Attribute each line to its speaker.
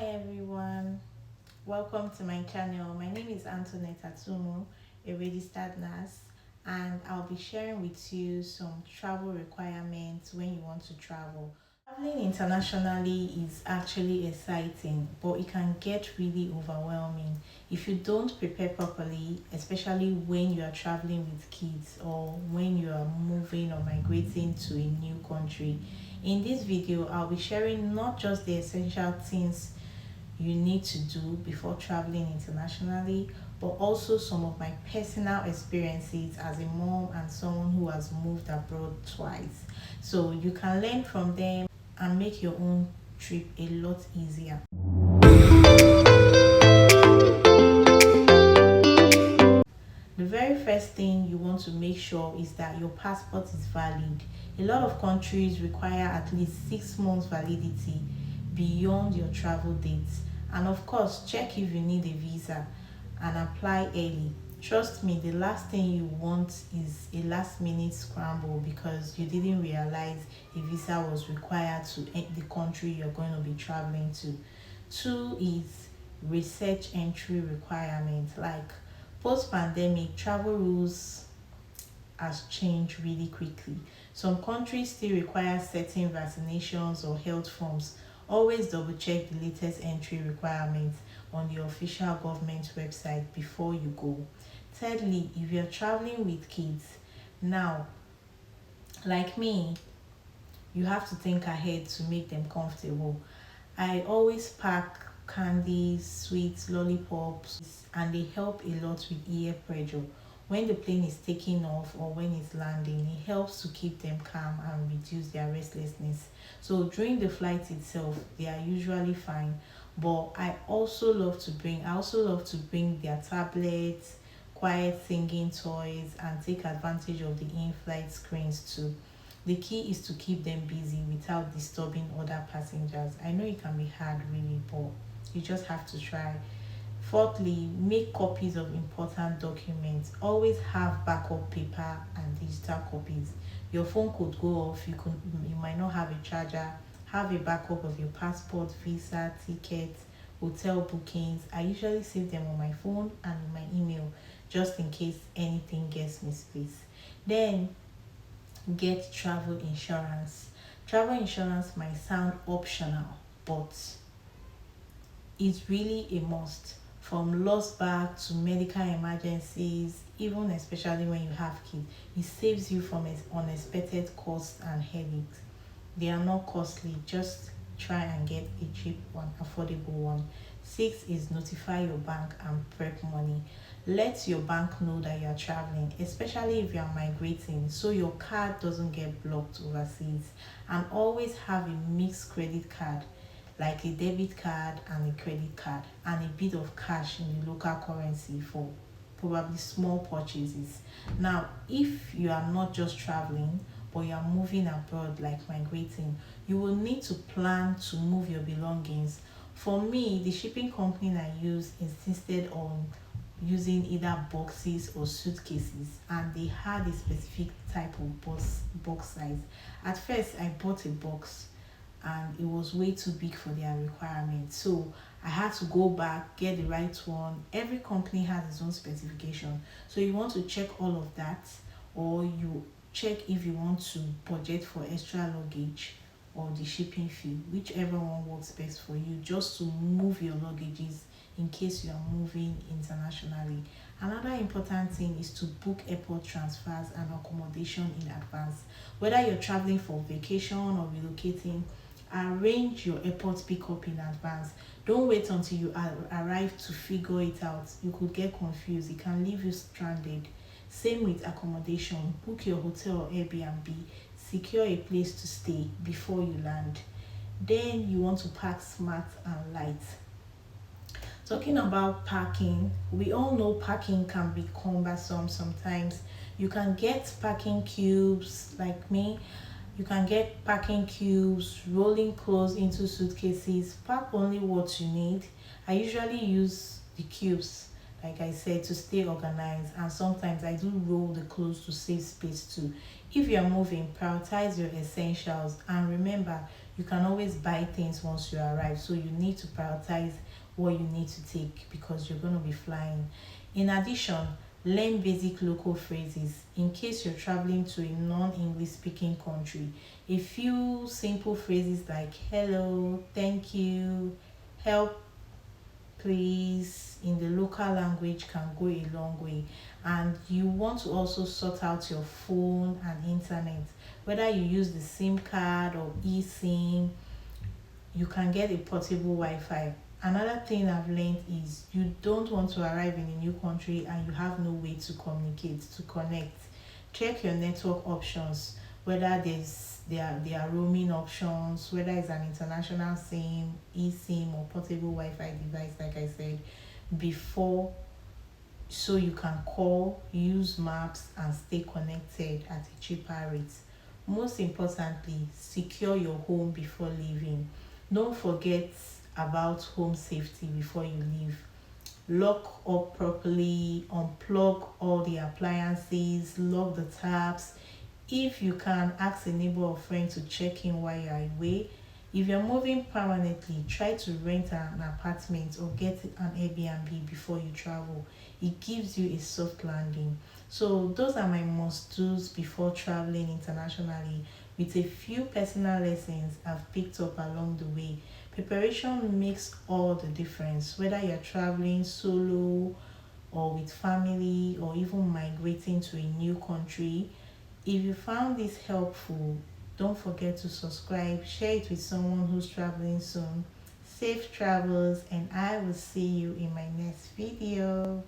Speaker 1: Everyone, welcome to my channel. My name is Antoinette Atumu, a registered nurse, and I'll be sharing with you some travel requirements when you want to travel. Traveling internationally is actually exciting, but it can get really overwhelming if you don't prepare properly, especially when you are traveling with kids or when you are moving or migrating to a new country. In this video, I'll be sharing not just the essential things you need to do before traveling internationally, but also some of my personal experiences as a mom and someone who has moved abroad twice. So you can learn from them and make your own trip a lot easier. The very first thing you want to make sure is that your passport is valid. A lot of countries require at least 6 months validity beyond your travel dates. And of course, check if you need a visa and apply early. Trust me, the last thing you want is a last minute scramble because you didn't realize a visa was required to the country you're going to be traveling to. Two is research entry requirement. Like post pandemic, travel rules has changed really quickly. Some countries still require certain vaccinations or health forms. Always double check the latest entry requirements on the official government website before you go. Thirdly, if you're traveling with kids, now, like me, you have to think ahead to make them comfortable. I always pack candies, sweets, lollipops, and they help a lot with ear pressure. When the plane is taking off or when it's landing, it helps to keep them calm and reduce their restlessness. So during the flight itself, they are usually fine. But I also love to bring their tablets, quiet singing toys, and take advantage of the in-flight screens too. The key is to keep them busy without disturbing other passengers. I know it can be hard, really, but you just have to try. Fourthly, make copies of important documents. Always have backup paper and digital copies. Your phone could go off, you might not have a charger. Have a backup of your passport, visa, tickets, hotel bookings. I usually save them on my phone and in my email just in case anything gets misplaced. Then get travel insurance. Travel insurance might sound optional, but it's really a must. From lost bag to medical emergencies, even especially when you have kids, it saves you from unexpected costs and headaches. They are not costly, just try and get a cheap one, affordable one. Six is notify your bank and prep money. Let your bank know that you are traveling, especially if you are migrating, so your card doesn't get blocked overseas. And always have a mixed credit card, like a debit card and a credit card, and a bit of cash in the local currency for probably small purchases. Now, if you are not just traveling, but you are moving abroad like migrating, you will need to plan to move your belongings. For me, the shipping company I use insisted on using either boxes or suitcases, and they had a specific type of box size. At first I bought a box and it was way too big for their requirements, so I had to go back, get the right one. Every company has its own specification, so you want to check all of that, or you check if you want to budget for extra luggage or the shipping fee, whichever one works best for you, just to move your luggages in case you are moving internationally. Another important thing is to book airport transfers and accommodation in advance. Whether you're traveling for vacation or relocating, arrange your airport pickup in advance. Don't wait until you arrive to figure it out. You could get confused, it can leave you stranded. Same with accommodation. Book your hotel or Airbnb. Secure a place to stay before you land. Then you want to pack smart and light. Talking about packing, we all know packing can be cumbersome sometimes. You can get packing cubes, like me. You can get packing cubes, rolling clothes into suitcases. Pack only what you need. I usually use the cubes, like I said, to stay organized, and sometimes I do roll the clothes to save space too. If you are moving, prioritize your essentials, and remember, You can always buy things once you arrive, so you need to prioritize what you need to take because you're going to be flying. In addition, learn basic local phrases in case you're traveling to a non-English speaking country. A few simple phrases like hello, thank you, help, please in the local language can go a long way. And you want to also sort out your phone and internet, whether you use the SIM card or eSIM. You can get a portable Wi-Fi. Another thing I've learned is you don't want to arrive in a new country and you have no way to communicate, to connect. Check your network options, whether there are roaming options, whether it's an international SIM, eSIM or portable Wi-Fi device, like I said before, so you can call, use maps, and stay connected at a cheaper rate. Most importantly, secure your home before leaving. Don't forget about home safety before you leave. Lock up properly, unplug all the appliances, lock the taps. If you can, ask a neighbor or friend to check in while you are away. If you're moving permanently, try to rent an apartment or get an Airbnb before you travel. It gives you a soft landing. So, those are my must do's before traveling internationally, with a few personal lessons I've picked up along the way. Preparation makes all the difference, whether you're traveling solo or with family or even migrating to a new country. If you found this helpful, don't forget to subscribe, share it with someone who's traveling soon. Safe travels, and I will see you in my next video.